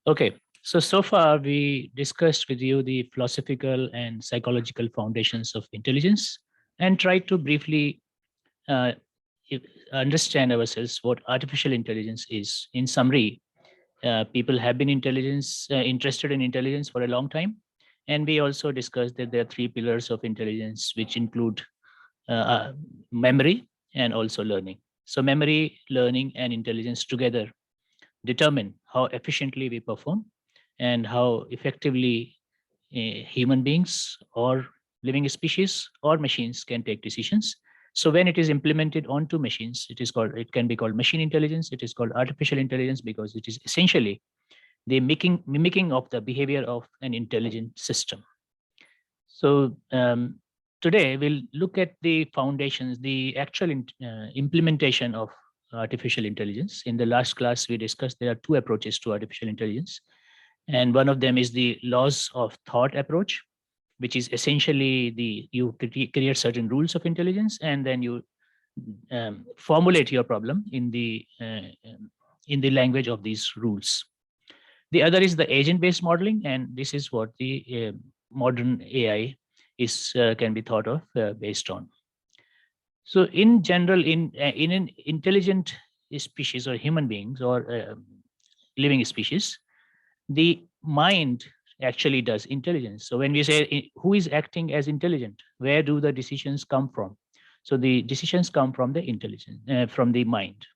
Okay, so far we discussed with you the philosophical and psychological foundations of intelligence and tried to briefly uh, i- understand ourselves what artificial intelligence is. In summary, people have been interested in intelligence for a long time, and we also discussed that there are three pillars of intelligence, which include memory and also learning. So memory, learning, and intelligence together determine how efficiently we perform and how effectively human beings or living species or machines can take decisions. So when it is implemented onto machines, it can be called machine intelligence. It is called artificial intelligence because it is essentially the mimicking of the behavior of an intelligent system. So today we'll look at the foundations, the actual implementation of artificial intelligence. In the last class, we discussed there are two approaches to artificial intelligence. And one of them is the laws of thought approach, which is essentially you create certain rules of intelligence and then you formulate your problem in the language of these rules. The other is the agent-based modeling, and this is what the modern AI is can be thought of based on. So, in general, in an intelligent species or human beings or living species, the mind actually does intelligence. So, when we say who is acting as intelligent, where do the decisions come from? So, the decisions come from the intelligence, from the mind.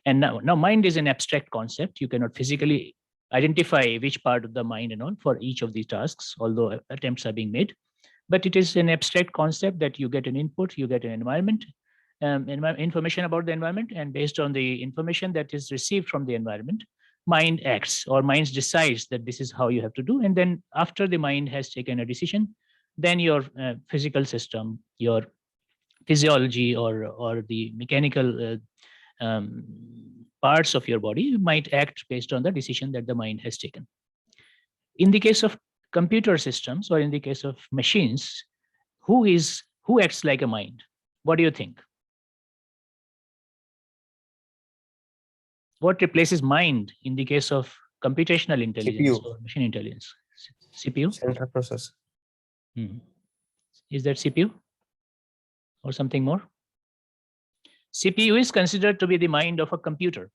And now mind is an abstract concept. You cannot physically identify which part of the mind and all for each of these tasks, although attempts are being made. But it is an abstract concept that you get an input, you get an environment, information about the environment, and based on the information that is received from the environment, mind acts or mind decides that this is how you have to do. And then after the mind has taken a decision, then your physical system, your physiology or the mechanical parts of your body might act based on the decision that the mind has taken. In the case of computer systems or in the case of machines, who acts like a mind? What do you think? What replaces mind in the case of computational intelligence CPU, or machine intelligence? CPU? central process. Is that CPU or something more? CPU is considered to be the mind of a computer,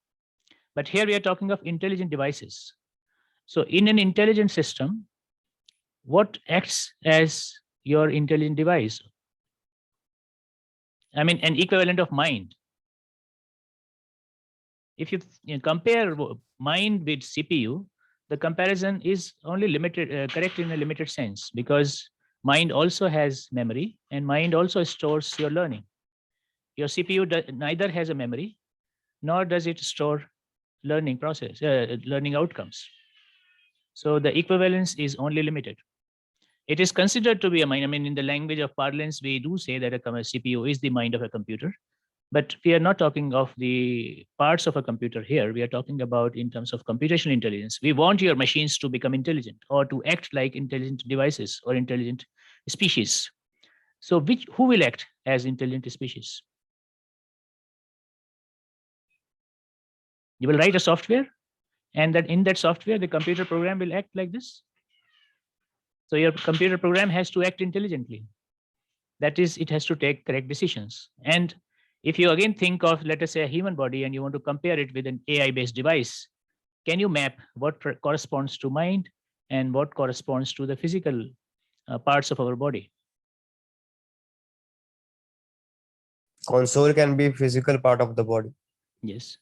but here we are talking of intelligent devices. So in an intelligent system, what acts as your intelligent device? I mean, an equivalent of mind. If you compare mind with CPU, the comparison is only limited, correct in a limited sense, because mind also has memory and mind also stores your learning. Your CPU neither has a memory nor does it store learning outcomes. So the equivalence is only limited. It is considered to be a mind. I mean, in the language of parlance, we do say that a CPU is the mind of a computer, but we are not talking of the parts of a computer here. We are talking about in terms of computational intelligence. We want your machines to become intelligent or to act like intelligent devices or intelligent species. So who will act as intelligent species? You will write a software, and that in that software, the computer program will act like this. So your computer program has to act intelligently. That is, it has to take correct decisions. And if you again think of, let us say, a human body and you want to compare it with an AI-based device, can you map what corresponds to mind and what corresponds to the physical parts of our body? Console can be physical part of the body. Yes.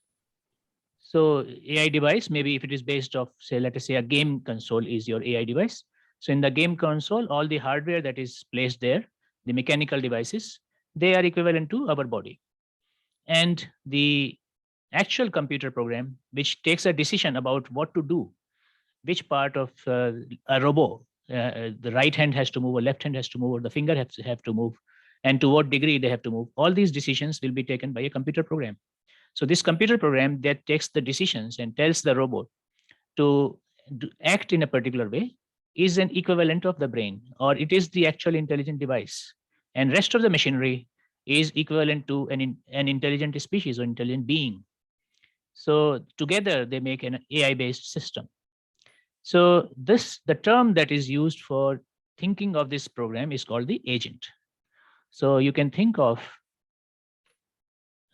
So AI device, maybe if it is based off, say, let us say a game console is your AI device. So in the game console, all the hardware that is placed there, the mechanical devices, they are equivalent to our body. And the actual computer program, which takes a decision about what to do, which part of a robot, the right hand has to move, or left hand has to move, or the finger have to move, and to what degree they have to move. All these decisions will be taken by a computer program. So this computer program that takes the decisions and tells the robot to act in a particular way is an equivalent of the brain, or it is the actual intelligent device. And rest of the machinery is equivalent to an intelligent species or intelligent being. So together they make an AI-based system. So the term that is used for thinking of this program is called the agent. So you can think of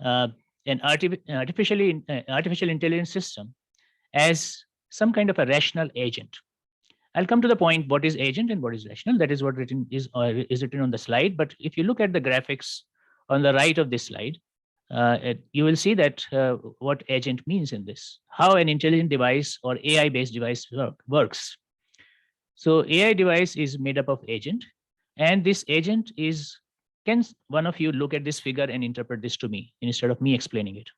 an artificial intelligence system as some kind of a rational agent. I'll come to the point what is agent and what is rational. That is what is written on the slide. But if you look at the graphics on the right of this slide, you will see that what agent means in this, how an intelligent device or AI-based device works. So AI device is made up of agent, and this agent is, can one of you look at this figure and interpret this to me instead of me explaining it?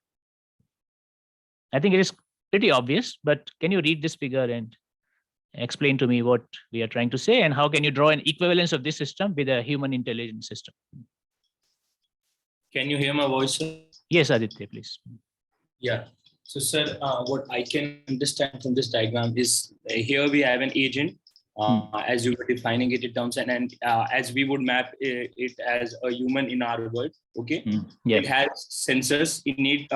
I think it is pretty obvious, but can you read this figure and explain to me what we are trying to say, and how can you draw an equivalence of this system with a human intelligence system? Can you hear my voice, sir? Yes, Aditya, please. Yeah. So, sir, what I can understand from this diagram is here we have an agent, as you were defining it in terms, and as we would map it as a human in our world. Okay. Yeah. It has sensors innate,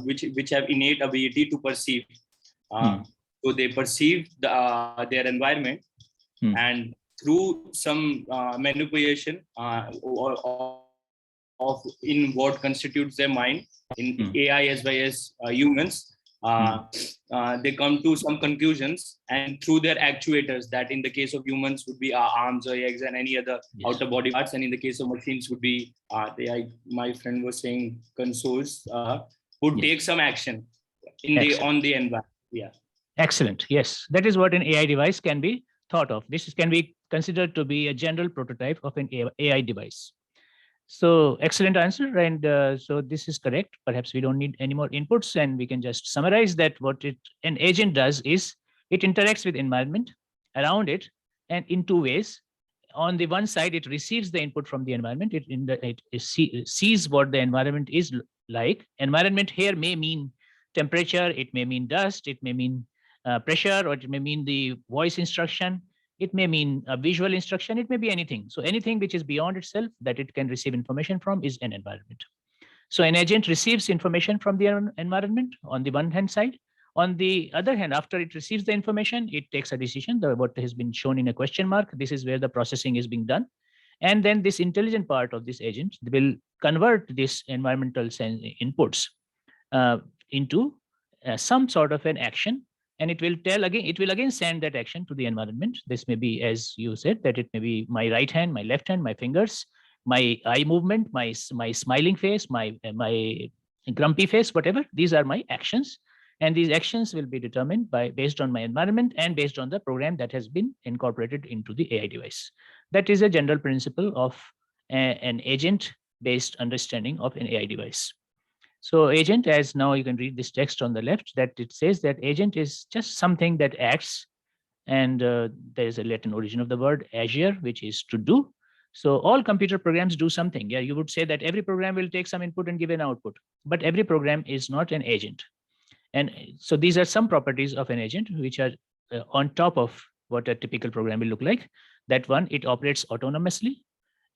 which have innate ability to perceive. So they perceive their environment, and through some manipulation of in what constitutes their mind in AI as well as humans, they come to some conclusions, and through their actuators, that in the case of humans would be our arms or legs and any other outer body parts, and in the case of machines would be my friend was saying consoles, would take some action on the environment. Yeah. Excellent. Yes, that is what an AI device can be thought of. This can be considered to be a general prototype of an AI device. So excellent answer. And so this is correct. Perhaps we don't need any more inputs, and we can just summarize that what an agent does is it interacts with environment around it, and in two ways. On the one side, it receives the input from the environment. It sees what the environment is like. Environment here may mean temperature, it may mean dust, it may mean pressure, or it may mean the voice instruction. It may mean a visual instruction. It may be anything. So anything which is beyond itself that it can receive information from is an environment. So an agent receives information from the environment on the one hand side. On the other hand, after it receives the information, it takes a decision. What has been shown in a question mark, this is where the processing is being done. And then this intelligent part of this agent will convert this environmental inputs into some sort of an action, and it will again send that action to the environment. This may be, as you said, that it may be my right hand, my left hand, my fingers, my eye movement, my smiling face, my grumpy face, whatever. These are my actions, and these actions will be determined based on my environment and based on the program that has been incorporated into the AI device. That is a general principle of an agent-based understanding of an AI device. So agent, as now you can read this text on the left, that it says that agent is just something that acts, and there is a Latin origin of the word agere, which is to do. So all computer programs do something. Yeah, you would say that every program will take some input and give an output, but every program is not an agent. And so these are some properties of an agent which are on top of what a typical program will look like. That one, it operates autonomously.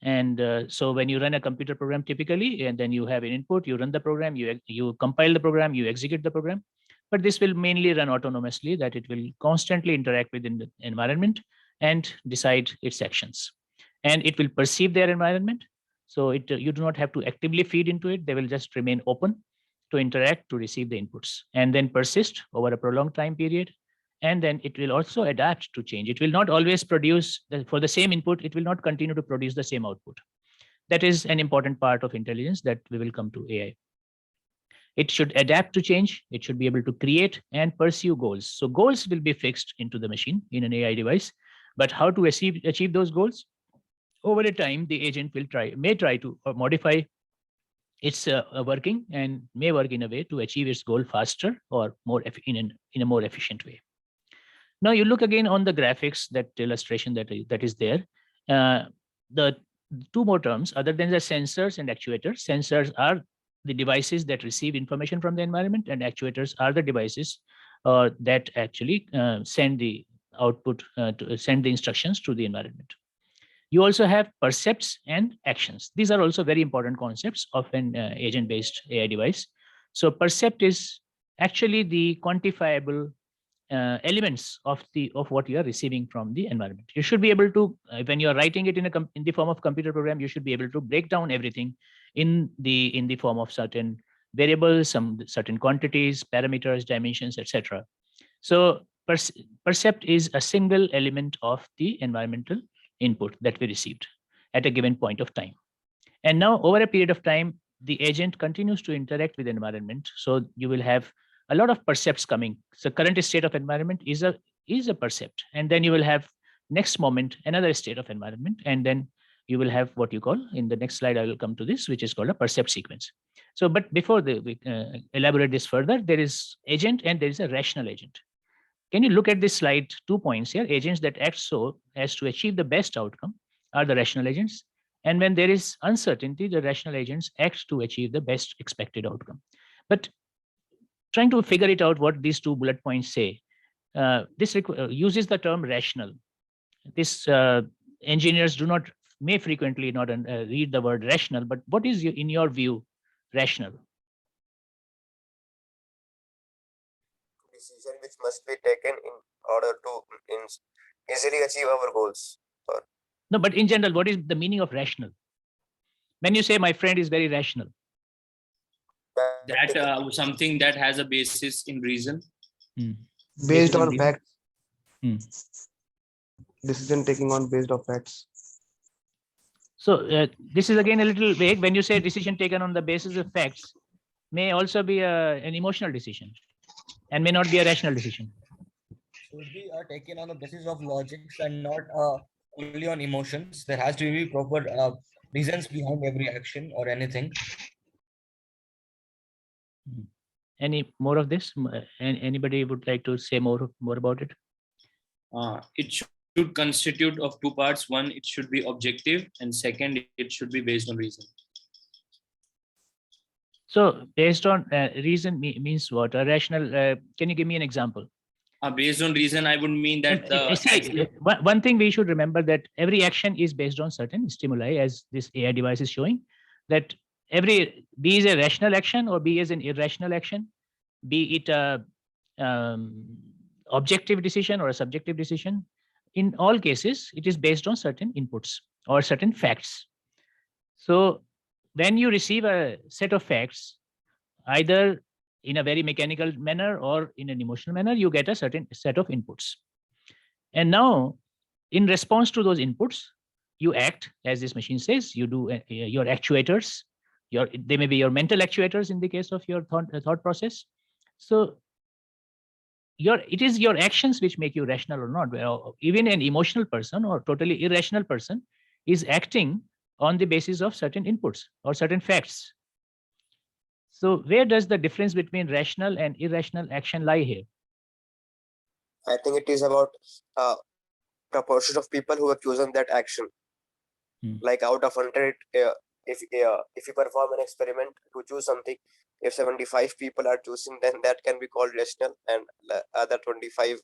And so when you run a computer program typically, and then you have an input, you run the program, you compile the program, you execute the program. But this will mainly run autonomously, that it will constantly interact with the environment and decide its actions. And it will perceive their environment. So you do not have to actively feed into it. They will just remain open to interact, to receive the inputs, and then persist over a prolonged time period. And then it will also adapt to change. It will not always produce, for the same input, it will not continue to produce the same output. That is an important part of intelligence that we will come to AI. It should adapt to change. It should be able to create and pursue goals. So goals will be fixed into the machine in an AI device, but how to achieve those goals? Over a time, the agent may try to modify its working, and may work in a way to achieve its goal faster or in a more efficient way. Now you look again on the graphics, that illustration that is there. The two more terms other than the sensors and actuators. Sensors are the devices that receive information from the environment, and actuators are the devices that actually send the output, to send the instructions to the environment. You also have percepts and actions. These are also very important concepts of an agent-based AI device. So percept is actually the quantifiable elements of what you are receiving from the environment. You should be able to, when you are writing it in the form of computer program, you should be able to break down everything in the form of certain variables, some certain quantities, parameters, dimensions, etc. So percept is a single element of the environmental input that we received at a given point of time. And now over a period of time, the agent continues to interact with the environment. So you will have a lot of percepts coming. So current state of environment is a percept. And then you will have next moment, another state of environment. And then you will have what you call, in the next slide, I will come to this, which is called a percept sequence. So, but before we elaborate this further, there is agent and there is a rational agent. Can you look at this slide, 2 points here? Agents that act so as to achieve the best outcome are the rational agents. And when there is uncertainty, the rational agents act to achieve the best expected outcome. But trying to figure it out what these 2 bullet points say, this uses the term rational. This engineers may frequently not read the word rational, but what is, in your view, rational? Decision which must be taken in order to easily achieve our goals. No, but in general, what is the meaning of rational? When you say my friend is very rational, that something that has a basis in reason, based on reason. facts. Decision taking on based on facts. So this is again a little vague. When you say decision taken on the basis of facts, may also be an emotional decision and may not be a rational decision. Should be taken on the basis of logics and not only on emotions. There has to be proper reasons behind every action or anything. Any more of this? Anybody would like to say more about it? it should constitute of 2 parts. One, it should be objective, and second, it should be based on reason. So based on reason means what? A rational, can you give me an example? Based on reason, I would mean that See, one thing we should remember, that every action is based on certain stimuli, as this AI device is showing, that B is a rational action or B is an irrational action, be it a objective decision or a subjective decision. In all cases, it is based on certain inputs or certain facts. So when you receive a set of facts, either in a very mechanical manner or in an emotional manner, you get a certain set of inputs. And now, in response to those inputs, you act, as this machine says, you do your actuators. They may be your mental actuators in the case of your thought process. So it is your actions which make you rational or not. Even an emotional person or totally irrational person is acting on the basis of certain inputs or certain facts. So where does the difference between rational and irrational action lie here? I think it is about proportion of people who have chosen that action. Like out of 100, if you perform an experiment to choose something, if 75 people are choosing, then that can be called rational, and other 25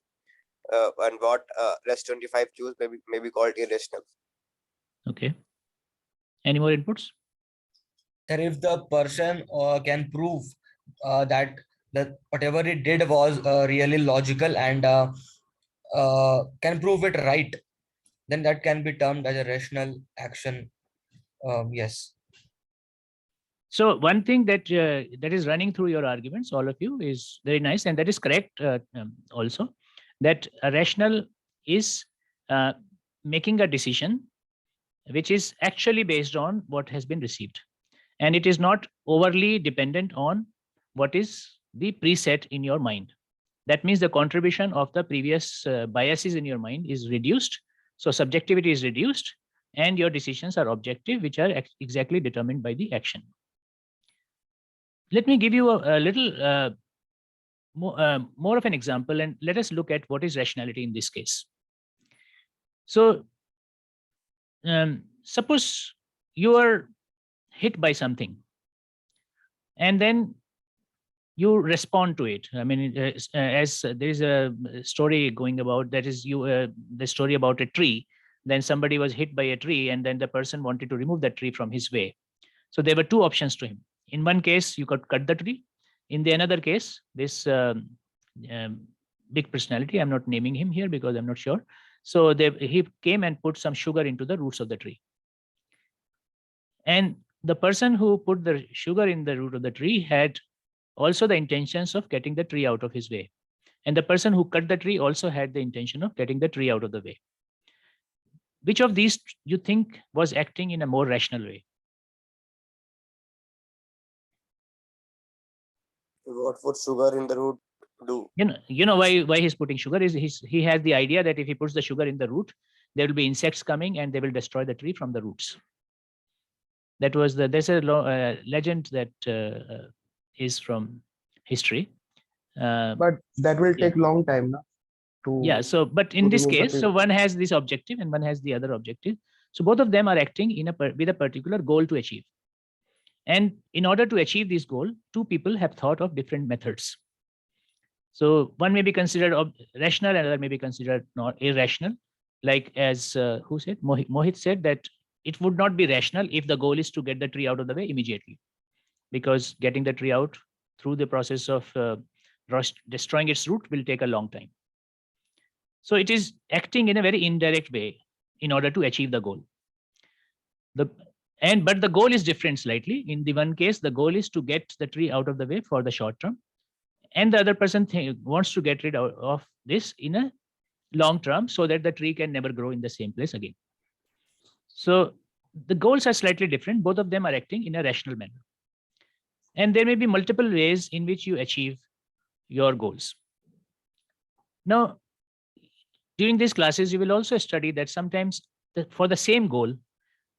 and what rest 25 choose may be called irrational. Okay. Any more inputs? That if the person can prove that whatever it did was really logical and can prove it right, then that can be termed as a rational action. Yes. So one thing that that is running through your arguments, all of you, is very nice, and that is correct also, that a rational is making a decision which is actually based on what has been received. And it is not overly dependent on what is the preset in your mind. That means the contribution of the previous biases in your mind is reduced. So subjectivity is reduced, and your decisions are objective, which are exactly determined by the action. Let me give you a little more of an example, and let us look at what is rationality in this case. So suppose you are hit by something, and then you respond to it. I mean, as there is a story going about, that is the story about a tree. Then somebody was hit by a tree, and then the person wanted to remove that tree from his way. So there were 2 options to him. In one case, you could cut the tree. In the another case, this big personality. I'm not naming him here because I'm not sure. So he came and put some sugar into the roots of the tree. And the person who put the sugar in the root of the tree had also the intentions of getting the tree out of his way. And the person who cut the tree also had the intention of getting the tree out of the way. Which of these you think was acting in a more rational way? What would sugar in the root do? You know why he's putting sugar is he has the idea that if he puts the sugar in the root, there will be insects coming and they will destroy the tree from the roots. That was there's a legend that is from history. But that will take long time, no? Yeah. So, but in this case, so one has this objective and one has the other objective. So both of them are acting with a particular goal to achieve. And in order to achieve this goal, two people have thought of different methods. So one may be considered rational, and another may be considered not irrational. Like as who said? Mohit said that it would not be rational if the goal is to get the tree out of the way immediately, because getting the tree out through the process of destroying its root will take a long time. So it is acting in a very indirect way in order to achieve the goal. But the goal is different slightly. In the one case, the goal is to get the tree out of the way for the short term, and the other person wants to get rid of this in a long term so that the tree can never grow in the same place again. So the goals are slightly different. Both of them are acting in a rational manner. And there may be multiple ways in which you achieve your goals. Now, during these classes, you will also study that sometimes for the same goal,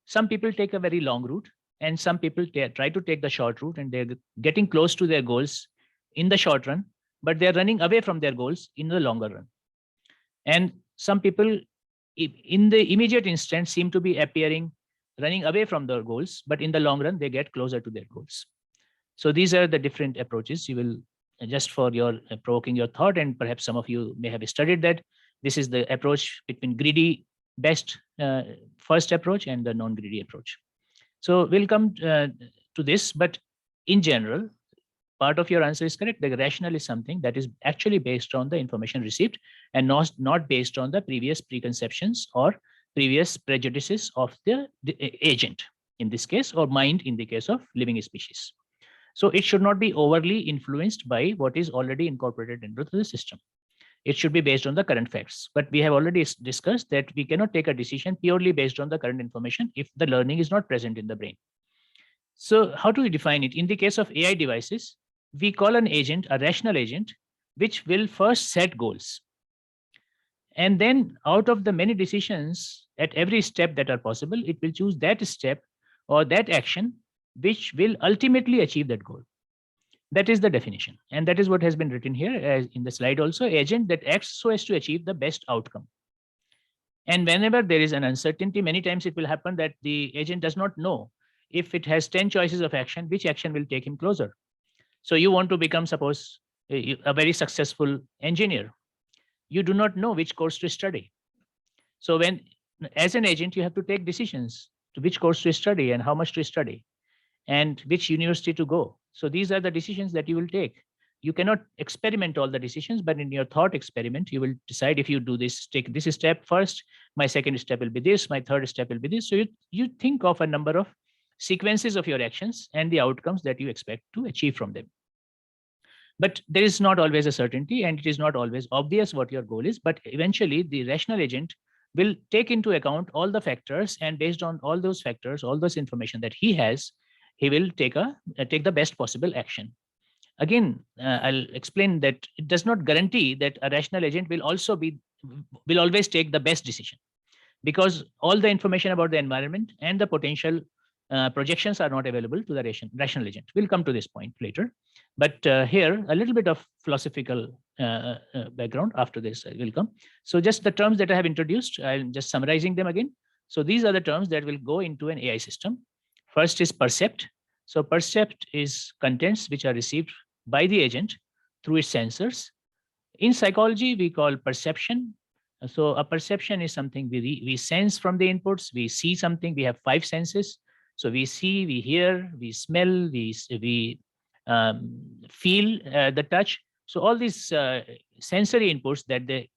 some people take a very long route and some people try to take the short route, and they're getting close to their goals in the short run, but they're running away from their goals in the longer run. And some people in the immediate instant seem to be running away from their goals, but in the long run, they get closer to their goals. So these are the different approaches. You will, just for your provoking your thought, and perhaps some of you may have studied that, this is the approach between greedy best first approach and the non-greedy approach. So we'll come to this, but in general, part of your answer is correct. The rational is something that is actually based on the information received and not based on the previous preconceptions or previous prejudices of the agent in this case, or mind in the case of living species. So it should not be overly influenced by what is already incorporated into the system. It should be based on the current facts. But we have already discussed that we cannot take a decision purely based on the current information if the learning is not present in the brain. So how do we define it? In the case of AI devices, we call an agent a rational agent, which will first set goals. And then out of the many decisions at every step that are possible, it will choose that step or that action which will ultimately achieve that goal. That is the definition. And that is what has been written here as in the slide also, agent that acts so as to achieve the best outcome. And whenever there is an uncertainty, many times it will happen that the agent does not know if it has 10 choices of action, which action will take him closer. So you want to become, suppose, a very successful engineer. You do not know which course to study. So when, as an agent, you have to take decisions to which course to study and how much to study and which university to go. So these are the decisions that you will take. You cannot experiment all the decisions, but in your thought experiment, you will decide if you do this, take this step first, my second step will be this, my third step will be this. So you think of a number of sequences of your actions and the outcomes that you expect to achieve from them. But there is not always a certainty, and it is not always obvious what your goal is, but eventually the rational agent will take into account all the factors, and based on all those factors, all those information that he has, he will take the best possible action. Again, I'll explain that it does not guarantee that a rational agent will always take the best decision, because all the information about the environment and the potential projections are not available to the rational agent. We'll come to this point later. But here, a little bit of philosophical background after this will come. So just the terms that I have introduced, I'm just summarizing them again. So these are the terms that will go into an AI system. First is percept. So percept is contents which are received by the agent through its sensors. In psychology, we call perception. So a perception is something we sense from the inputs. We see something. We have 5 senses. So we see, we hear, we smell, we feel the touch. So all these sensory inputs that the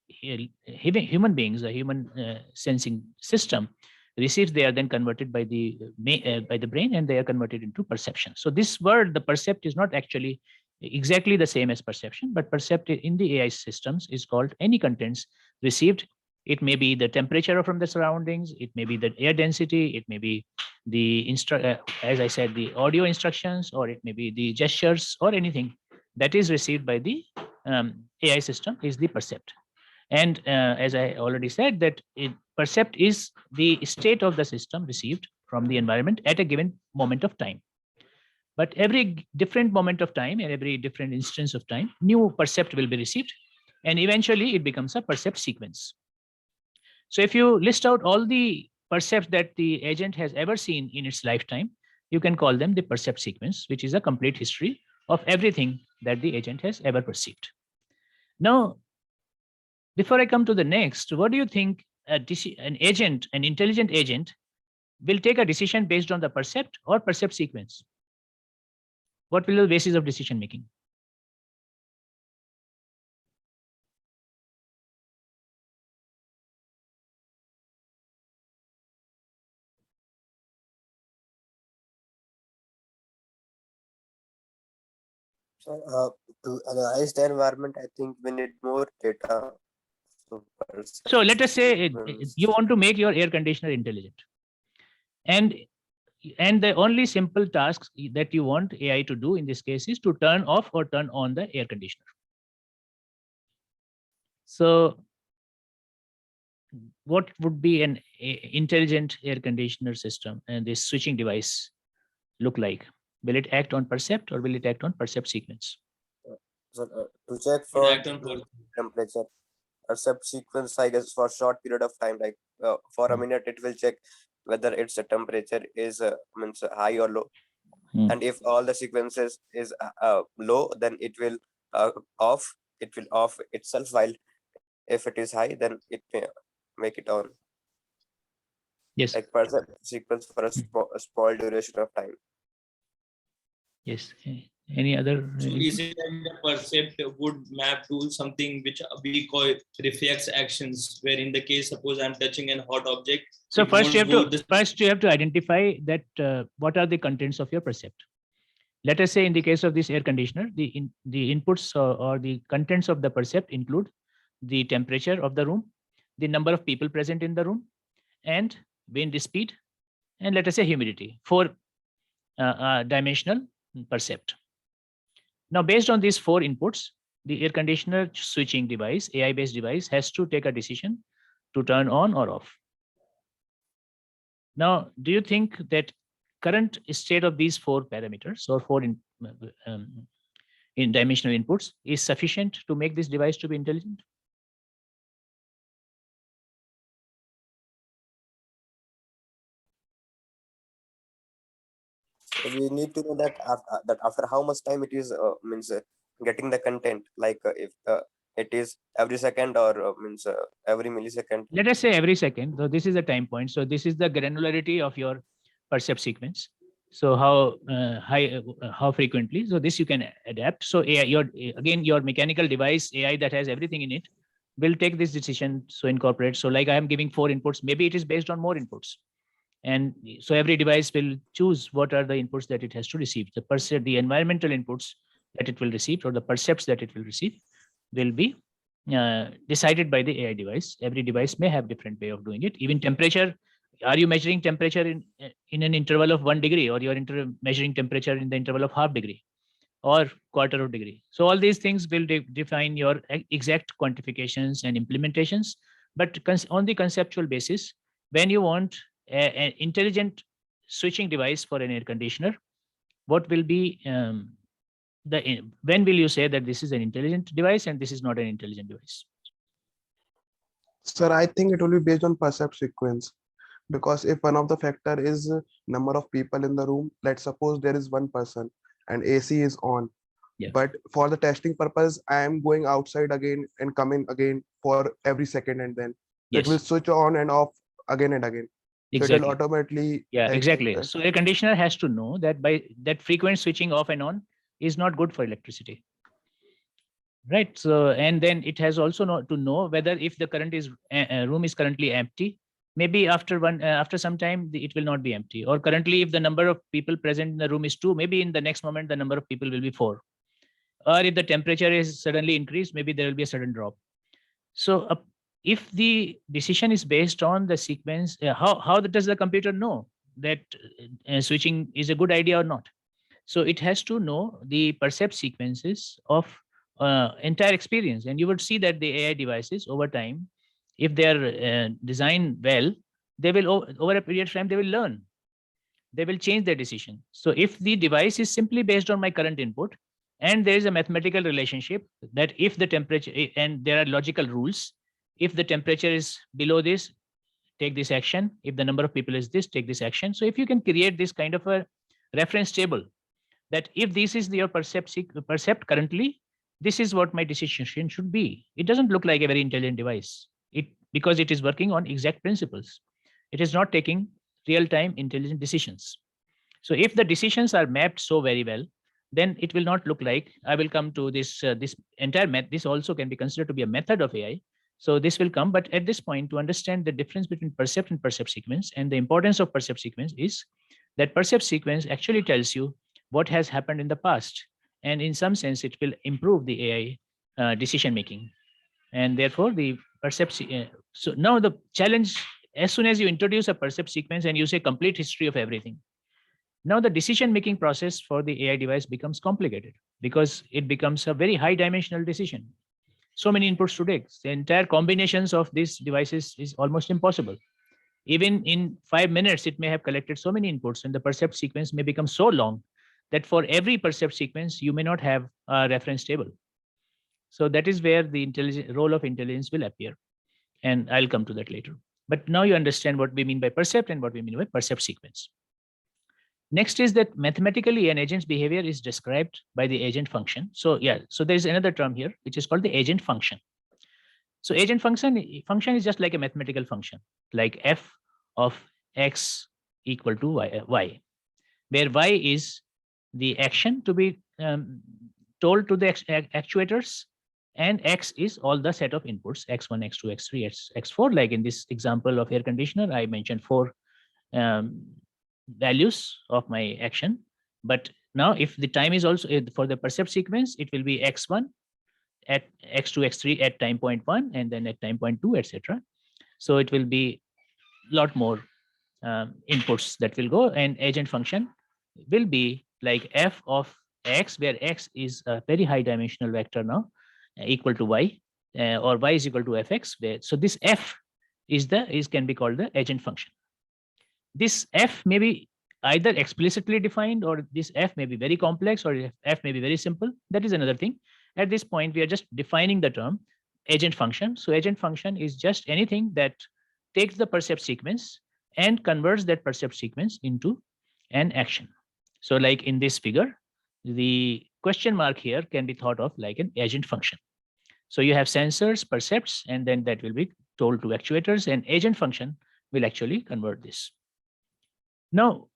human beings, the human sensing system receives, they are then converted by the brain, and they are converted into perception. So this word, the percept, is not actually exactly the same as perception, but percept in the AI systems is called any contents received. It may be the temperature from the surroundings, it may be the air density, it may be the as I said, the audio instructions, or it may be the gestures, or anything that is received by the AI system is the percept. And as I already said, that percept is the state of the system received from the environment at a given moment of time. But every different moment of time and every different instance of time, new percept will be received, and eventually it becomes a percept sequence. So if you list out all the percepts that the agent has ever seen in its lifetime, you can call them the percept sequence, which is a complete history of everything that the agent has ever perceived. Now, before I come to the next, what do you think an agent, an intelligent agent, will take a decision based on the percept or percept sequence? What will be the basis of decision making? So, to analyze the environment, I think we need more data. So let us say you want to make your air conditioner intelligent, and the only simple tasks that you want AI to do in this case is to turn off or turn on the air conditioner. So what would be an intelligent air conditioner system and this switching device look like? Will it act on percept or will it act on percept sequence? So, to check for temperature, percept sequence, I guess, for short period of time, like for a minute, it will check whether its temperature is means high or low. And if all the sequences is low, then it will off. It will off itself. While if it is high, then it may make it on. Yes. Like percept sequence for a small duration of time. Yes. Any other? So is it that the percept would map to something which we call reflex actions, where in the case, suppose I'm touching an hot object. So first you have to identify that what are the contents of your percept. Let us say in the case of this air conditioner, the inputs or the contents of the percept include the temperature of the room, the number of people present in the room, and wind speed, and let us say humidity, 4 dimensional percept. Now, based on these 4 inputs, the air conditioner switching device, AI-based device, has to take a decision to turn on or off. Now, do you think that current state of these 4 parameters or 4 in dimensional inputs is sufficient to make this device to be intelligent? So we need to know that after how much time it is means getting the content, like if it is every second or means every millisecond. Let us say every second. So this is the time point. So this is the granularity of your percept sequence. So how high, how frequently? So this you can adapt. So AI, your mechanical device AI that has everything in it will take this decision. So incorporate. So like I am giving 4 inputs. Maybe it is based on more inputs. And so every device will choose what are the inputs that it has to receive. The environmental inputs that it will receive or the percepts that it will receive will be decided by the AI device. Every device may have different way of doing it. Even temperature, are you measuring temperature in an interval of 1 degree, or you're measuring temperature in the interval of half degree or quarter of degree? So all these things will define your exact quantifications and implementations. But on the conceptual basis, when you want an intelligent switching device for an air conditioner, what will be when will you say that this is an intelligent device and this is not an intelligent device? Sir, I think it will be based on percept sequence, because if one of the factor is number of people in the room, let's suppose there is 1 person and AC is on. Yeah. But for the testing purpose, I am going outside again and coming again for every second, and then it will switch on and off again and again. Exactly. So it will automatically. Yeah, exactly. So air conditioner has to know that by that frequent switching off and on is not good for electricity. right? So, and then it has also to know whether if the current is room is currently empty, maybe after some time it will not be empty, or currently if the number of people present in the room is 2, maybe in the next moment the number of people will be 4, or if the temperature is suddenly increased, maybe there will be a sudden drop. So if the decision is based on the sequence, how does the computer know that switching is a good idea or not? So it has to know the percept sequences of entire experience. And you would see that the AI devices over time, if they are designed well, they will, over a period of time, they will learn. They will change their decision. So if the device is simply based on my current input, and there is a mathematical relationship that if the temperature, and there are logical rules, if the temperature is below this, take this action. If the number of people is this, take this action. So if you can create this kind of a reference table, that if this is your percept currently, this is what my decision should be. It doesn't look like a very intelligent device, because it is working on exact principles. It is not taking real-time intelligent decisions. So if the decisions are mapped so very well, then it will not look like, I will come to this, this entire method. This also can be considered to be a method of AI. So this will come, but at this point, to understand the difference between percept and percept sequence, and the importance of percept sequence is that percept sequence actually tells you what has happened in the past. And in some sense, it will improve the AI decision making. And therefore, the percept. So now the challenge, as soon as you introduce a percept sequence and you say complete history of everything, now the decision-making process for the AI device becomes complicated, because it becomes a very high-dimensional decision. So many inputs to take. The entire combinations of these devices is almost impossible. Even in 5 minutes, it may have collected so many inputs, and the percept sequence may become so long that for every percept sequence, you may not have a reference table. So that is where the role of intelligence will appear. And I'll come to that later. But now you understand what we mean by percept and what we mean by percept sequence. Next is that mathematically an agent's behavior is described by the agent function. So yeah, so there's another term here, which is called the agent function. So agent function is just like a mathematical function, like f of x equal to y, where y is the action to be told to the actuators, and x is all the set of inputs, x1, x2, x3, x4. Like in this example of air conditioner, I mentioned 4 values of my action. But now if the time is also for the percept sequence, it will be x1 at x2, x3 at time point 1, and then at time point 2, etc. So it will be a lot more inputs that will go, and agent function will be like f of x, where x is a very high dimensional vector now, equal to y, or y is equal to fx. So this f can be called the agent function. This f may be either explicitly defined, or this f may be very complex, or f may be very simple. That is another thing. At this point, we are just defining the term agent function. So agent function is just anything that takes the percept sequence and converts that percept sequence into an action. So like in this figure, the question mark here can be thought of like an agent function. So you have sensors, percepts, and then that will be told to actuators, and agent function will actually convert this. Now,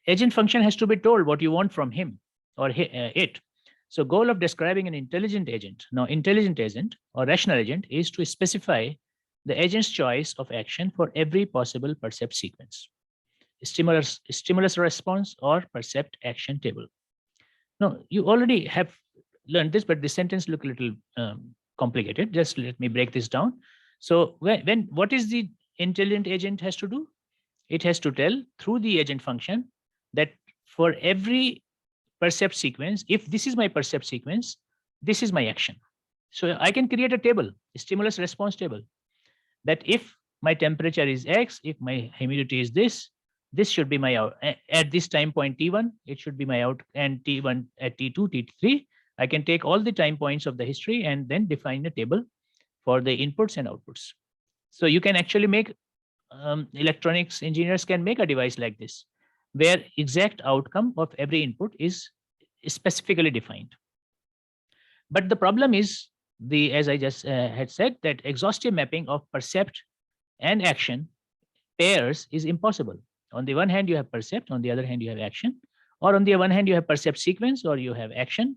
agent function has to be told what you want from him or it. So goal of describing an intelligent agent. Now, intelligent agent or rational agent is to specify the agent's choice of action for every possible percept sequence. Stimulus response or percept action table. Now, you already have learned this, but the sentence look a little complicated. Just let me break this down. So what is the intelligent agent has to do? It has to tell through the agent function that for every percept sequence, if this is my percept sequence, this is my action. So I can create a table, a stimulus response table, that if my temperature is X, if my humidity is this should be my out. At this time point T1, it should be my out, and T1 at T2, T3. I can take all the time points of the history and then define a table for the inputs and outputs. So you can actually make, electronics engineers can make a device like this, where exact outcome of every input is specifically defined. But the problem is, as I just had said, that exhaustive mapping of percept and action pairs is impossible. On the one hand, you have percept, on the other hand, you have action, or on the one hand, you have percept sequence, or you have action.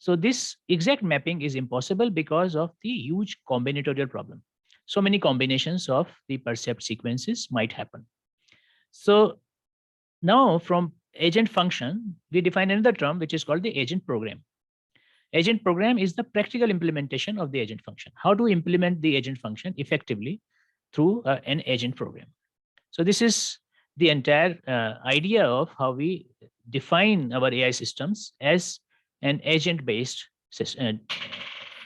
So this exact mapping is impossible because of the huge combinatorial problem. So many combinations of the percept sequences might happen. So now from agent function, we define another term which is called the agent program. Agent program is the practical implementation of the agent function. How to implement the agent function effectively through an agent program. So this is the entire idea of how we define our AI systems as an agent-based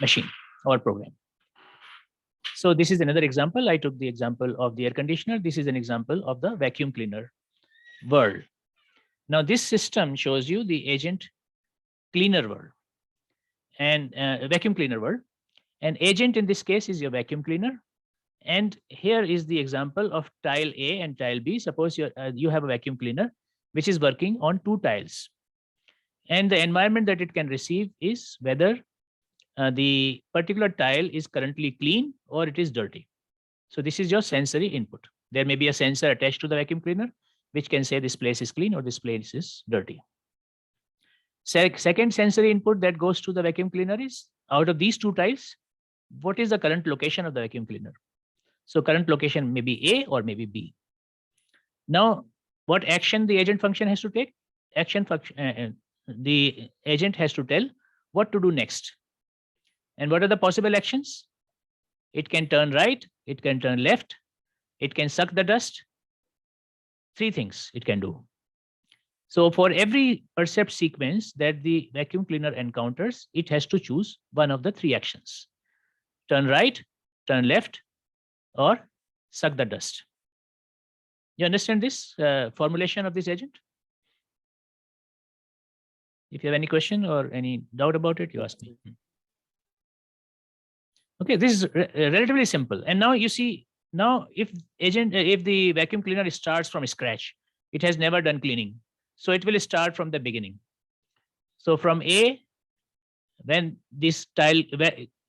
machine or program. So this is another example. I took the example of the air conditioner. This is an example of the vacuum cleaner world. Now this system shows you the agent cleaner world and vacuum cleaner world. An agent in this case is your vacuum cleaner. And here is the example of tile A and tile B. Suppose you have a vacuum cleaner which is working on 2 tiles. And the environment that it can receive is whether the particular tile is currently clean or it is dirty. So this is your sensory input. There may be a sensor attached to the vacuum cleaner which can say this place is clean or this place is dirty. Second sensory input that goes to the vacuum cleaner is, out of these 2 tiles, what is the current location of the vacuum cleaner? So current location may be A or maybe B. Now, what action the agent function has to take? Action function, the agent has to tell what to do next. And what are the possible actions? It can turn right, it can turn left, it can suck the dust. 3 things it can do. So for every percept sequence that the vacuum cleaner encounters, it has to choose one of the 3 actions. Turn right, turn left, or suck the dust. You understand this formulation of this agent? If you have any question or any doubt about it, you ask me. Okay, this is relatively simple. And now you see, now if the vacuum cleaner starts from scratch, it has never done cleaning. So it will start from the beginning. So from A, when this tile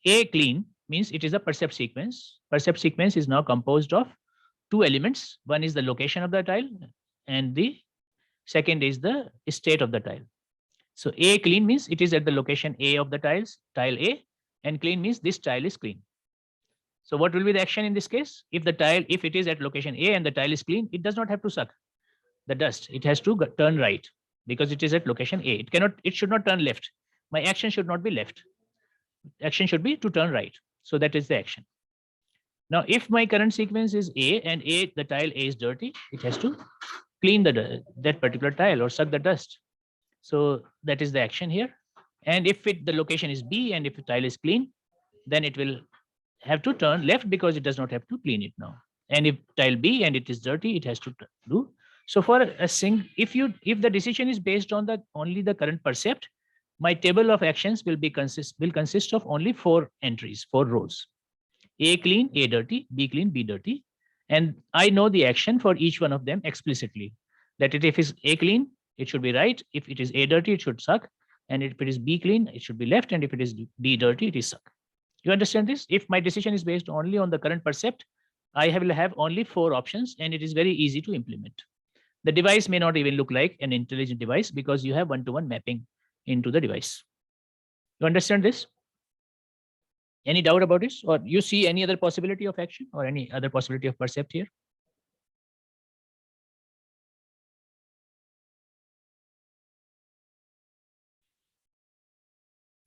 A clean means it is a percept sequence. Percept sequence is now composed of 2 elements. One is the location of the tile and the second is the state of the tile. So A clean means it is at the location A of the tile A, and clean means this tile is clean. So what will be the action in this case? If it is at location A and the tile is clean, it does not have to suck the dust. It has to turn right because it is at location A. It should not turn left. My action should not be left. Action should be to turn right. So that is the action. Now, if my current sequence is A and the tile A is dirty, it has to clean that particular tile or suck the dust. So that is the action here. And if the location is B and if the tile is clean, then it will have to turn left because it does not have to clean it now. And if tile B and it is dirty, it has to do. So for if the decision is based on only the current percept, my table of actions will consist of only 4 entries, 4 rows. A clean, A dirty, B clean, B dirty. And I know the action for each one of them explicitly. That if it is A clean, it should be right. If it is A dirty, it should suck. And if it is B clean, it should be left. And if it is B dirty, it is suck. You understand this? If my decision is based only on the current percept, I will have only 4 options and it is very easy to implement. The device may not even look like an intelligent device because you have one-to-one mapping into the device. You understand this? Any doubt about this? Or you see any other possibility of action or any other possibility of percept here?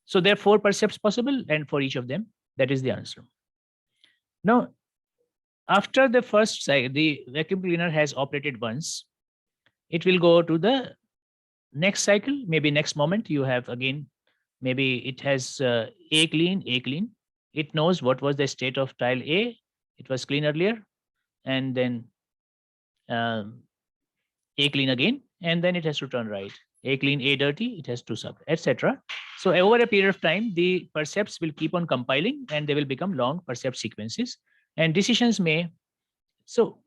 So there are 4 percepts possible, and for each of them, that is the answer. Now, after the first cycle, the vacuum cleaner has operated once. It will go to the next cycle, maybe next moment you have again, maybe it has A clean. It knows what was the state of tile A. It was clean earlier, and then A clean again, and then it has to turn right. A clean, A dirty, it has to suck, etc. So over a period of time, the percepts will keep on compiling and they will become long percept sequences, and decisions may. So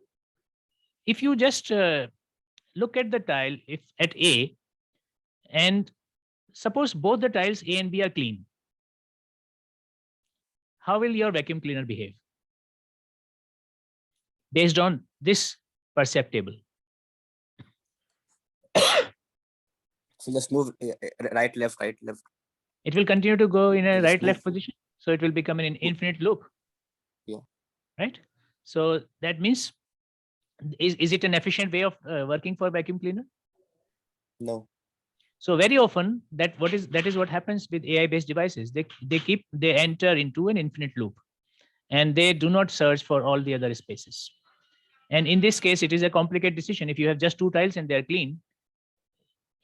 if you just look at the tile at A, and suppose both the tiles A and B are clean, how will your vacuum cleaner behave based on this percept table? So just move right, left, right, left. It will continue to go in a It is right-left smooth. position. So it will become an infinite loop. Yeah. Right. So that means, is it an efficient way of working for vacuum cleaner? No. So very often that is what happens with AI-based devices. They enter into an infinite loop, and they do not search for all the other spaces. And in this case, it is a complicated decision. If you have just 2 tiles and they are clean,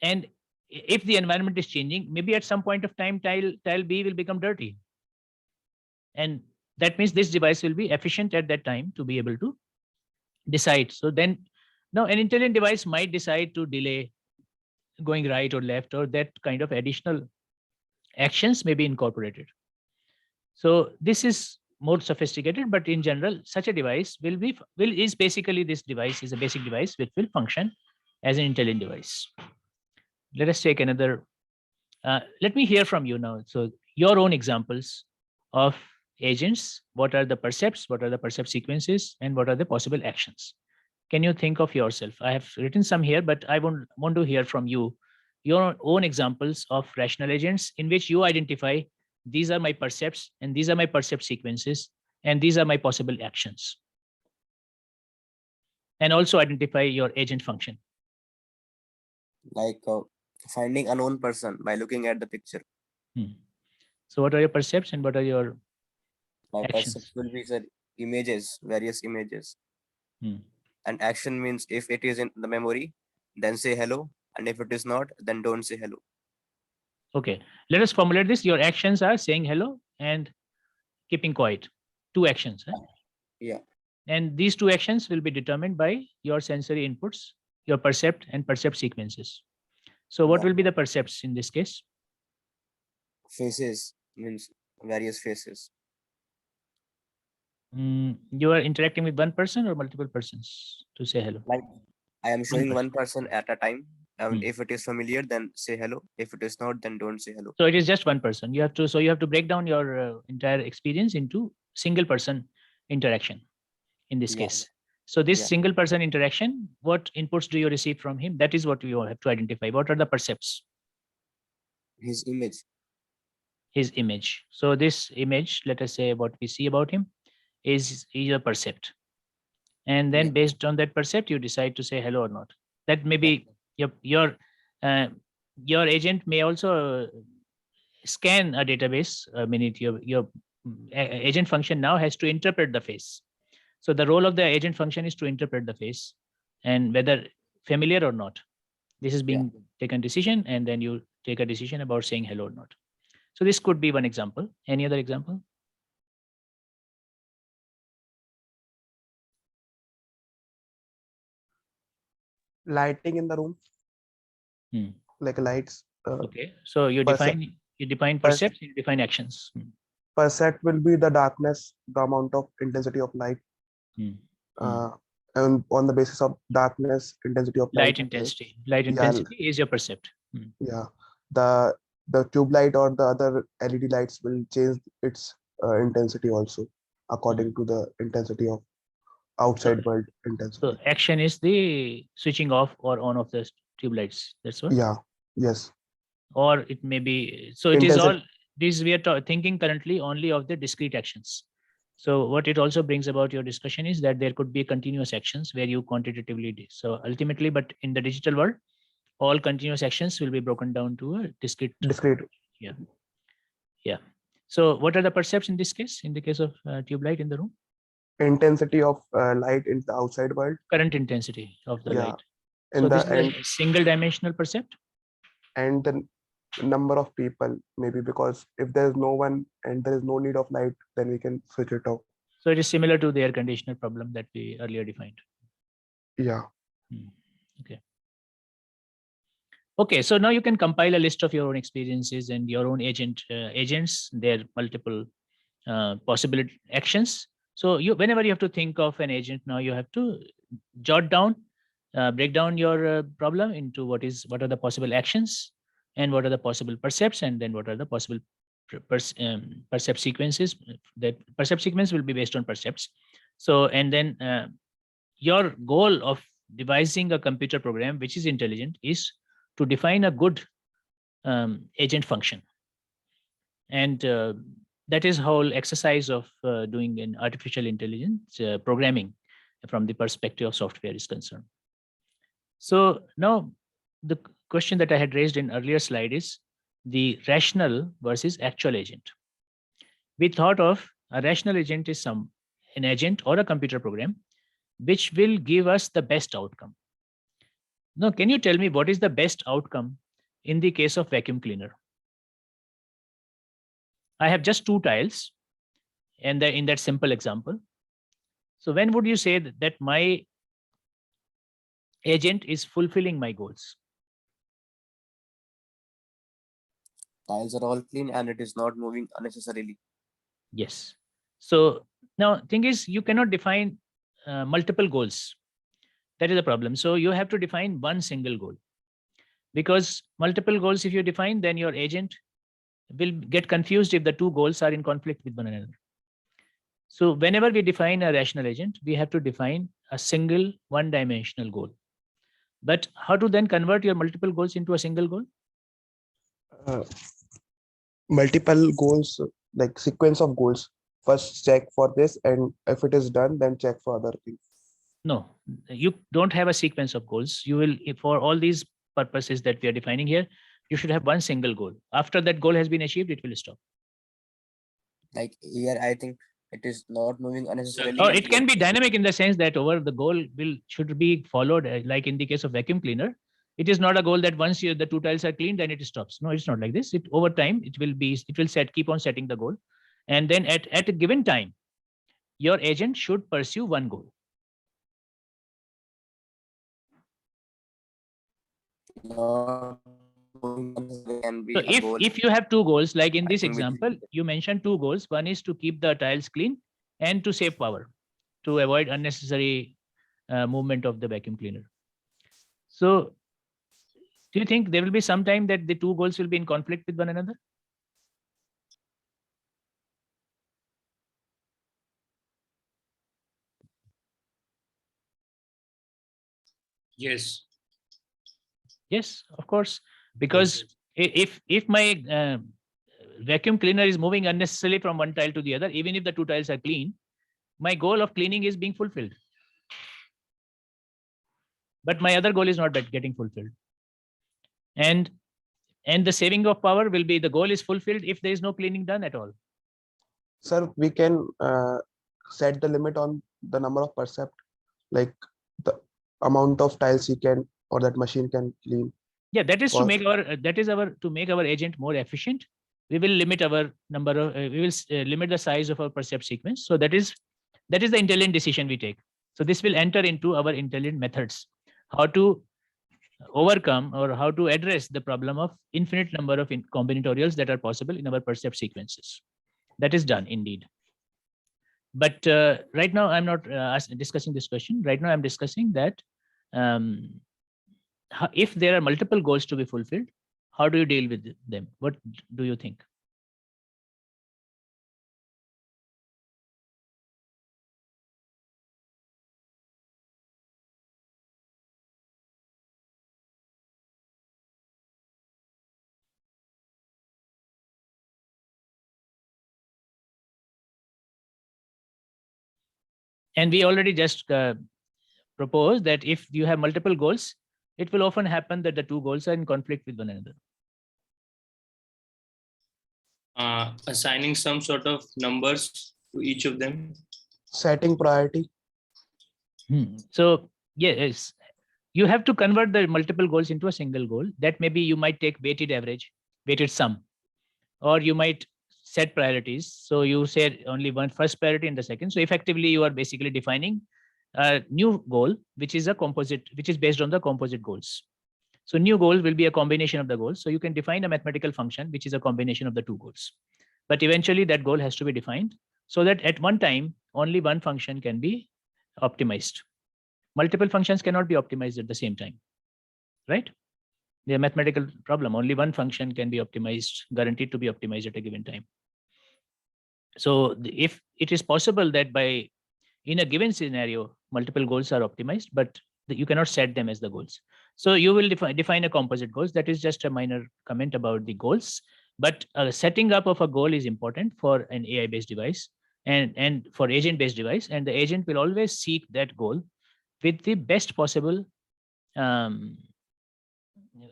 and if the environment is changing, maybe at some point of time, tile B will become dirty. And that means this device will be efficient at that time to be able to decide. So then now an intelligent device might decide to delay going right or left, or that kind of additional actions may be incorporated. So this is more sophisticated, but in general, such a device is basically, this device is a basic device which will function as an intelligent device. Let us take another. Let me hear from you now. So your own examples of agents. What are the percepts? What are the percept sequences? And what are the possible actions? Can you think of yourself? I have written some here, but I want to hear from you your own examples of rational agents in which you identify, these are my percepts and these are my percept sequences and these are my possible actions. And also identify your agent function. Like finding a known person by looking at the picture. So what are your percepts and what are your My actions? percept will be the images, various images. And action means if it is in the memory, then say hello. And if it is not, then don't say hello. Okay, let us formulate this. Your actions are saying hello and keeping quiet. 2 actions. Huh? Yeah. And these 2 actions will be determined by your sensory inputs, your percept and percept sequences. So what will be the percepts in this case? Faces means various faces. You are interacting with one person or multiple persons to say hello? Like I am showing one person at a time. If it is familiar, then say hello. If it is not, then don't say hello. So it is just one person. You have to break down your entire experience into single person interaction in this case. So this single person interaction, what inputs do you receive from him? That is what you have to identify. What are the percepts? His image. His image. So this image, let us say what we see about him is a percept. And then based on that percept, you decide to say hello or not. That may be your agent may also scan a database. I mean, your agent function now has to interpret the face. So the role of the agent function is to interpret the face and whether familiar or not. This is being taken decision, and then you take a decision about saying hello or not. So this could be one example. Any other example? Lighting in the room. Like lights. Okay, so you define percepts, you define actions. Percept will be the darkness, the amount of intensity of light. And on the basis of darkness, intensity of light intensity. Light intensity is your percept. Yeah, the tube light or the other LED lights will change its intensity also according to the intensity of outside world intensity. So action is the switching off or on of the tube lights. That's what. Yeah. Yes. Or it may be. So it is all. This we are thinking currently only of the discrete actions. So what it also brings about your discussion is that there could be continuous actions where you quantitatively do. So ultimately, but in the digital world, all continuous actions will be broken down to a discrete. Yeah. Yeah. So what are the percepts in this case? In the case of tube light in the room? Intensity of light in the outside world. Current intensity of the light. In so this is a single dimensional percept. And the number of people, maybe, because if there is no one and there is no need of light, then we can switch it off. So it is similar to the air conditioner problem that we earlier defined. Yeah. Okay. Okay, so now you can compile a list of your own experiences and your own agents, their multiple possible actions. So whenever you have to think of an agent, now you have to jot down, break down your problem into what are the possible actions and what are the possible percepts, and then what are the possible percept sequences. That percept sequence will be based on percepts. So, and then your goal of devising a computer program which is intelligent is to define a good agent function. And that is whole exercise of doing an artificial intelligence programming from the perspective of software is concerned. So now the question that I had raised in earlier slide is the rational versus actual agent. We thought of a rational agent is an agent or a computer program which will give us the best outcome. Now, can you tell me what is the best outcome in the case of vacuum cleaner? I have just 2 tiles and in that simple example. So when would you say that my agent is fulfilling my goals? Tiles are all clean and it is not moving unnecessarily. Yes. So now thing is you cannot define multiple goals. That is the problem. So you have to define one single goal, because multiple goals, if you define, then your agent will get confused if the 2 goals are in conflict with one another. So whenever we define a rational agent, we have to define a single one-dimensional goal. But how to then convert your multiple goals into a single goal? Multiple goals, like sequence of goals. First check for this, and if it is done, then check for other things. No, you don't have a sequence of goals. You will, for all these purposes that we are defining here, you should have one single goal. After that goal has been achieved, it will stop. Like here, I think it is not moving unnecessarily. Or it can be dynamic in the sense that over the goal should be followed, like in the case of vacuum cleaner. It is not a goal that once the 2 tiles are cleaned, then it stops. No, it's not like this. It over time, it will keep on setting the goal. And then at a given time, your agent should pursue one goal. So if you have 2 goals, like in this example, you mentioned 2 goals. One is to keep the tiles clean and to save power, to avoid unnecessary movement of the vacuum cleaner. So do you think there will be some time that the 2 goals will be in conflict with one another? Yes. Yes, of course, because if my vacuum cleaner is moving unnecessarily from one tile to the other, even if the 2 tiles are clean, my goal of cleaning is being fulfilled. But my other goal is not getting fulfilled. And the saving of power will be, the goal is fulfilled if there is no cleaning done at all. Sir, we can set the limit on the number of percept, like the amount of tiles he can or that machine can clean. Yeah, that is to make our agent more efficient. We will limit our number of we will limit the size of our percept sequence. So that is the intelligent decision we take. So this will enter into our intelligent methods, how to overcome or how to address the problem of infinite number of combinatorials that are possible in our percept sequences. That is done indeed. But right now I'm not discussing this question. Right now I'm discussing that if there are multiple goals to be fulfilled, how do you deal with them? What do you think? And we already just proposed that if you have multiple goals, it will often happen that the 2 goals are in conflict with one another. Assigning some sort of numbers to each of them. Setting priority. So yes, you have to convert the multiple goals into a single goal. That maybe you might take weighted average, weighted sum, or you might set priorities. So you say only one first priority and the second. So effectively, you are basically defining a new goal, which is a composite, which is based on the composite goals. So new goal will be a combination of the goals. So you can define a mathematical function, which is a combination of the 2 goals. But eventually that goal has to be defined so that at one time, only one function can be optimized. Multiple functions cannot be optimized at the same time, right? The mathematical problem, only one function can be optimized, guaranteed to be optimized at a given time. So if it is possible that in a given scenario, multiple goals are optimized, but you cannot set them as the goals. So you will define a composite goals. That is just a minor comment about the goals. But setting up of a goal is important for an AI-based device and for agent-based device, and the agent will always seek that goal with the best possible,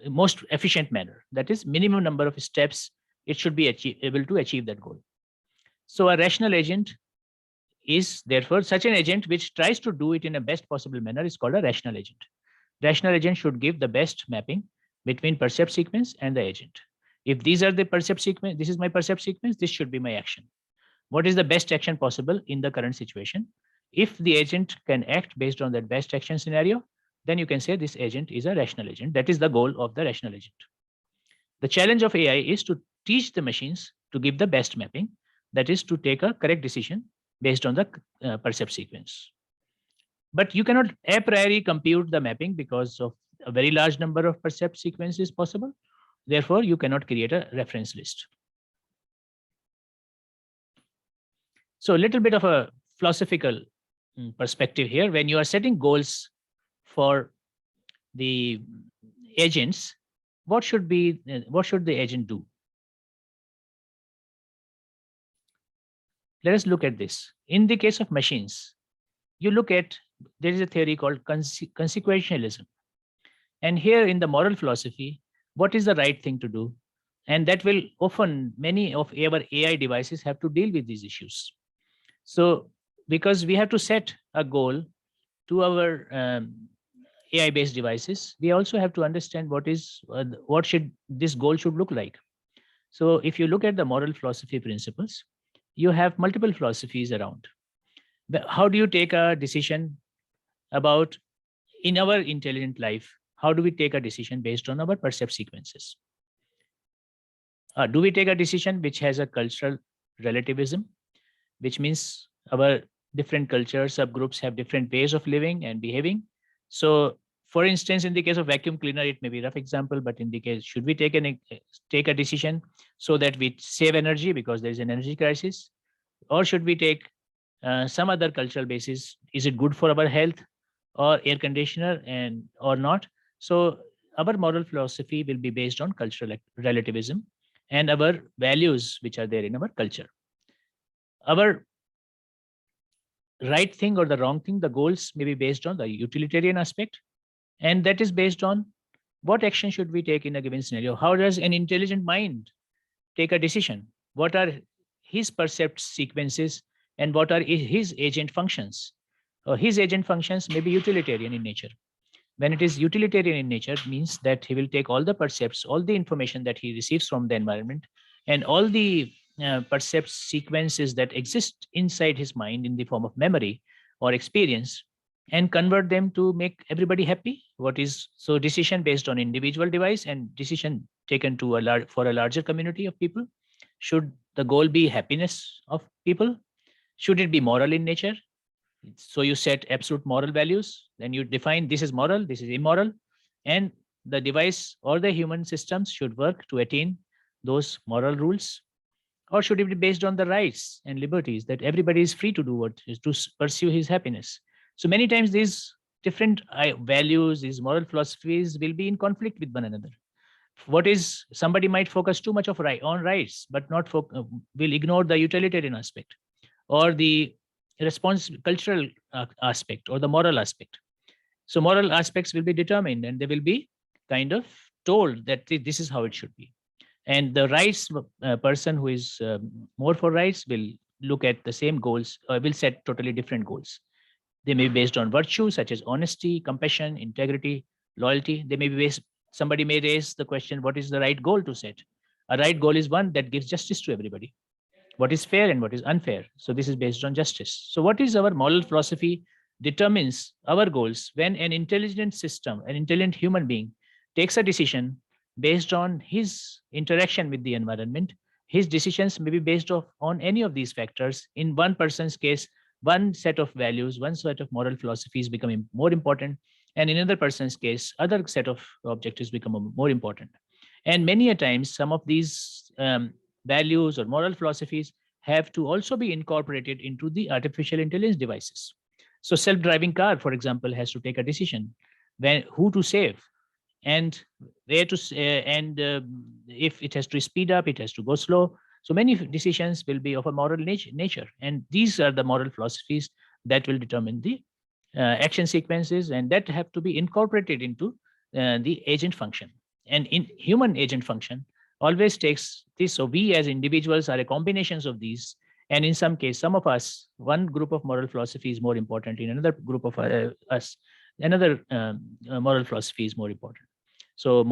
most efficient manner. That is, minimum number of steps it should be able to achieve that goal. So a rational agent is therefore such an agent which tries to do it in a best possible manner is called a rational agent. Rational agent should give the best mapping between percept sequence and the agent. If these are the percept sequence, this is my percept sequence, this should be my action. What is the best action possible in the current situation? If the agent can act based on that best action scenario, then you can say this agent is a rational agent. That is the goal of the rational agent. The challenge of AI is to teach the machines to give the best mapping, that is to take a correct decision based on the percept sequence. But you cannot a priori compute the mapping because of a very large number of percept sequences possible. Therefore, you cannot create a reference list. So a little bit of a philosophical perspective here. When you are setting goals for the agents, what should the agent do? Let us look at this. In the case of machines, you look at, there is a theory called consequentialism. And here in the moral philosophy, what is the right thing to do? And that will often, many of our AI devices have to deal with these issues. So because we have to set a goal to our AI-based devices, we also have to understand what should this goal should look like. So if you look at the moral philosophy principles, you have multiple philosophies around. But how do you take a decision about, in our intelligent life, how do we take a decision based on our percept sequences? Do we take a decision which has a cultural relativism, which means our different cultures, subgroups have different ways of living and behaving? So for instance, in the case of vacuum cleaner, it may be a rough example, but in the case, should we take a decision so that we save energy because there is an energy crisis? Or should we take some other cultural basis? Is it good for our health or air conditioner or not? So our moral philosophy will be based on cultural relativism and our values which are there in our culture. Our right thing or the wrong thing, the goals may be based on the utilitarian aspect, and that is based on what action should we take in a given scenario. How does an intelligent mind take a decision? What are his percept sequences and what are his agent functions? His agent functions may be utilitarian in nature. When it is utilitarian in nature, it means that he will take all the percepts, all the information that he receives from the environment, and all the percept sequences that exist inside his mind in the form of memory or experience, and convert them to make everybody happy. So decision based on individual device and decision taken to for a larger community of people. Should the goal be happiness of people? Should it be moral in nature? So you set absolute moral values, then you define this is moral, this is immoral, and the device or the human systems should work to attain those moral rules. Or should it be based on the rights and liberties that everybody is free to do what is to pursue his happiness? So many times these different values, these moral philosophies will be in conflict with one another. Somebody might focus too much on rights, but not will ignore the utilitarian aspect or the cultural aspect or the moral aspect. So moral aspects will be determined and they will be kind of told that this is how it should be. And the rights person who is more for rights will look at the same goals, or will set totally different goals. They may be based on virtue such as honesty, compassion, integrity, loyalty. They may be based, somebody may raise the question, what is the right goal to set? A right goal is one that gives justice to everybody. What is fair and what is unfair? So this is based on justice. So what is our moral philosophy determines our goals. When an intelligent system, an intelligent human being takes a decision based on his interaction with the environment, his decisions may be based on any of these factors. In one person's case, one set of values, one set of moral philosophies become more important. And in another person's case, other set of objectives become more important. And many a times, some of these values or moral philosophies have to also be incorporated into the artificial intelligence devices. So self-driving car, for example, has to take a decision who to save. and where to if it has to speed up, it has to go slow. So many decisions will be of a moral nature, and these are the moral philosophies that will determine the action sequences, and that have to be incorporated into the agent function. And in human agent function always takes this. So we as individuals are a combinations of these, and in some case, some of us, one group of moral philosophy is more important. In another group of us, another moral philosophy is more important. So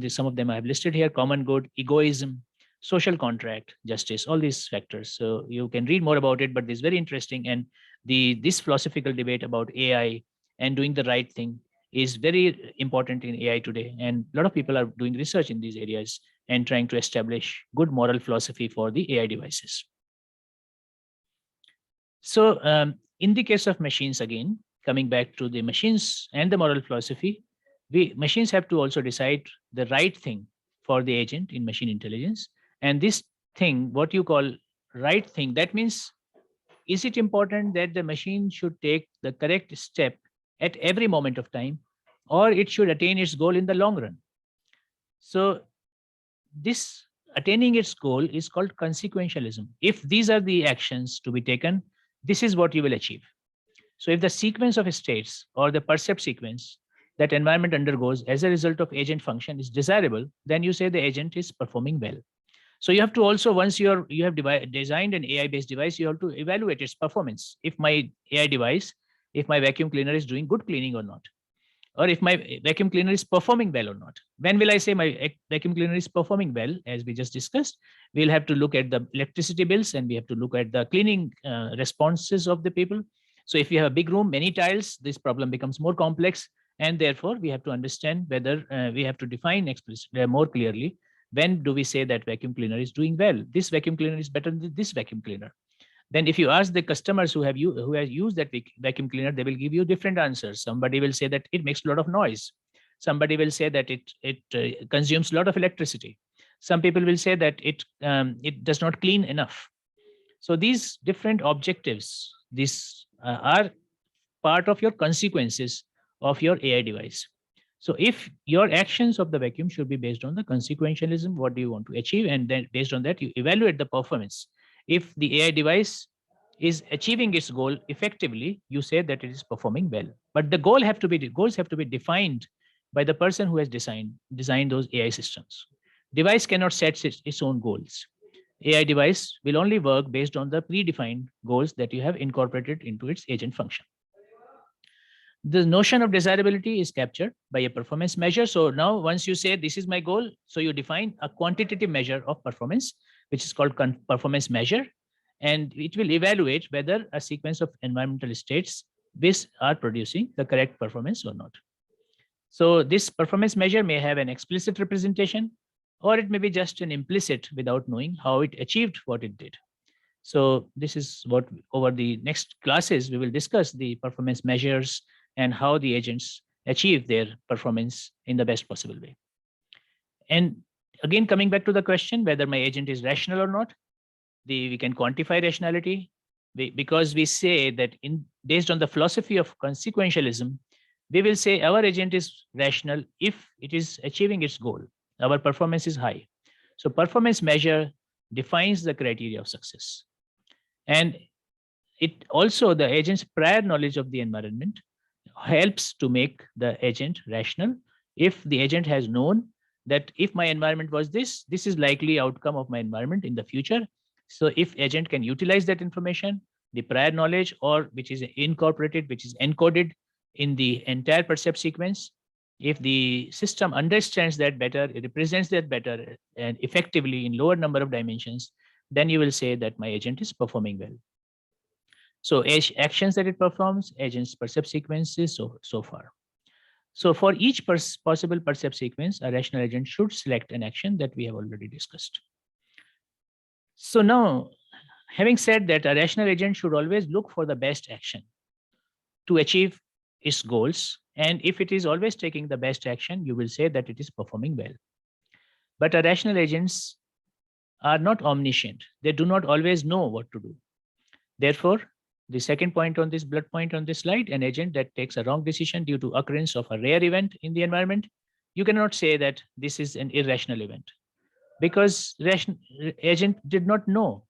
some of them I have listed here: common good, egoism, social contract, justice, all these factors. So you can read more about it, but this is very interesting. And this philosophical debate about AI and doing the right thing is very important in AI today. And a lot of people are doing research in these areas and trying to establish good moral philosophy for the AI devices. So in the case of machines, again, coming back to the machines and the moral philosophy, machines have to also decide the right thing for the agent in machine intelligence. And this thing, what you call right thing, that means, is it important that the machine should take the correct step at every moment of time, or it should attain its goal in the long run? So this attaining its goal is called consequentialism. If these are the actions to be taken, this is what you will achieve. So if the sequence of states or the percept sequence that environment undergoes as a result of agent function is desirable, then you say the agent is performing well. So you have to also, once you have designed an AI-based device, you have to evaluate its performance. If my AI device, if my vacuum cleaner is doing good cleaning or not, or if my vacuum cleaner is performing well or not. When will I say my vacuum cleaner is performing well? As we just discussed, we'll have to look at the electricity bills, and we have to look at the cleaning responses of the people. So if you have a big room, many tiles, this problem becomes more complex. And therefore, we have to understand whether we have to define explicitly more clearly, when do we say that vacuum cleaner is doing well? This vacuum cleaner is better than this vacuum cleaner. Then if you ask the customers who have used that vacuum cleaner, they will give you different answers. Somebody will say that it makes a lot of noise. Somebody will say that it consumes a lot of electricity. Some people will say that it does not clean enough. So these different objectives, these are part of your consequences of your AI device. So if your actions of the vacuum should be based on the consequentialism, what do you want to achieve? And then based on that, you evaluate the performance. If the AI device is achieving its goal effectively, you say that it is performing well. But the goals have to be defined by the person who has designed those AI systems. Device cannot set its own goals. AI device will only work based on the predefined goals that you have incorporated into its agent function. The notion of desirability is captured by a performance measure. So now once you say this is my goal, so you define a quantitative measure of performance, which is called performance measure, and it will evaluate whether a sequence of environmental states are producing the correct performance or not. So this performance measure may have an explicit representation, or it may be just an implicit without knowing how it achieved what it did. So this is what over the next classes, we will discuss the performance measures and how the agents achieve their performance in the best possible way. And again, coming back to the question whether my agent is rational or not, we can quantify rationality because we say that based on the philosophy of consequentialism, we will say our agent is rational if it is achieving its goal. Our performance is high. So performance measure defines the criteria of success. And it also, the agent's prior knowledge of the environment helps to make the agent rational. If the agent has known that if my environment was this is likely outcome of my environment in the future. So if agent can utilize that information, the prior knowledge, or which is incorporated, which is encoded in the entire percept sequence, if the system understands that better, it represents that better and effectively in lower number of dimensions, then you will say that my agent is performing well. So actions that it performs, agent's percept sequences, so far. So for each possible percept sequence, a rational agent should select an action that we have already discussed. So now, having said that, a rational agent should always look for the best action to achieve its goals. And if it is always taking the best action, you will say that it is performing well. But a rational agents are not omniscient. They do not always know what to do. Therefore, the second point on this blood point on this slide, an agent that takes a wrong decision due to occurrence of a rare event in the environment you cannot say that this is an irrational event, because agent did not know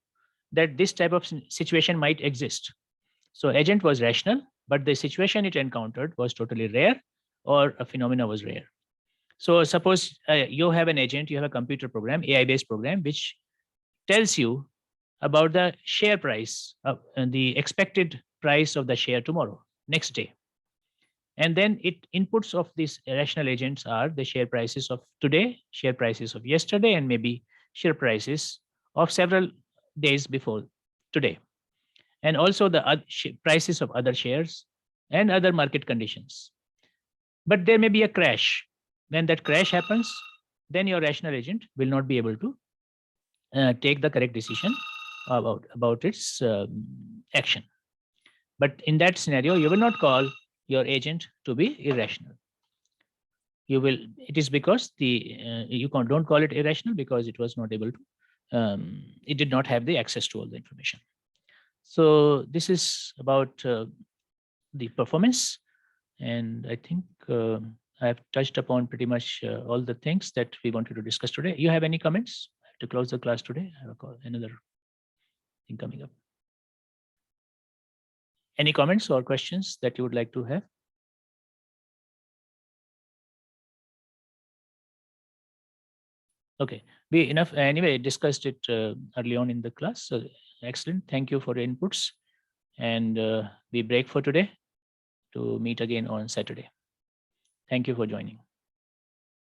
that this type of situation might exist. So agent was rational, but the situation it encountered was totally rare, or a phenomena was rare. So suppose you have an agent, you have a computer program, AI-based program, which tells you about the share price, and the expected price of the share tomorrow, next day. And then inputs of these rational agents are the share prices of today, share prices of yesterday, and maybe share prices of several days before today. And also the prices of other shares and other market conditions. But there may be a crash. When that crash happens, then your rational agent will not be able to take the correct decision about its action. But in that scenario, you will not call your agent to be irrational. You will. It is because you don't call it irrational because it was not able to. It did not have the access to all the information. So this is about the performance, and I think I have touched upon pretty much all the things that we wanted to discuss today. You have any comments? I have to close the class today. I have a call, another thing coming up. Any comments or questions that you would like to have? Okay, we enough anyway discussed it early on in the class. So excellent. Thank you for your inputs, and we break for today to meet again on Saturday. Thank you for joining.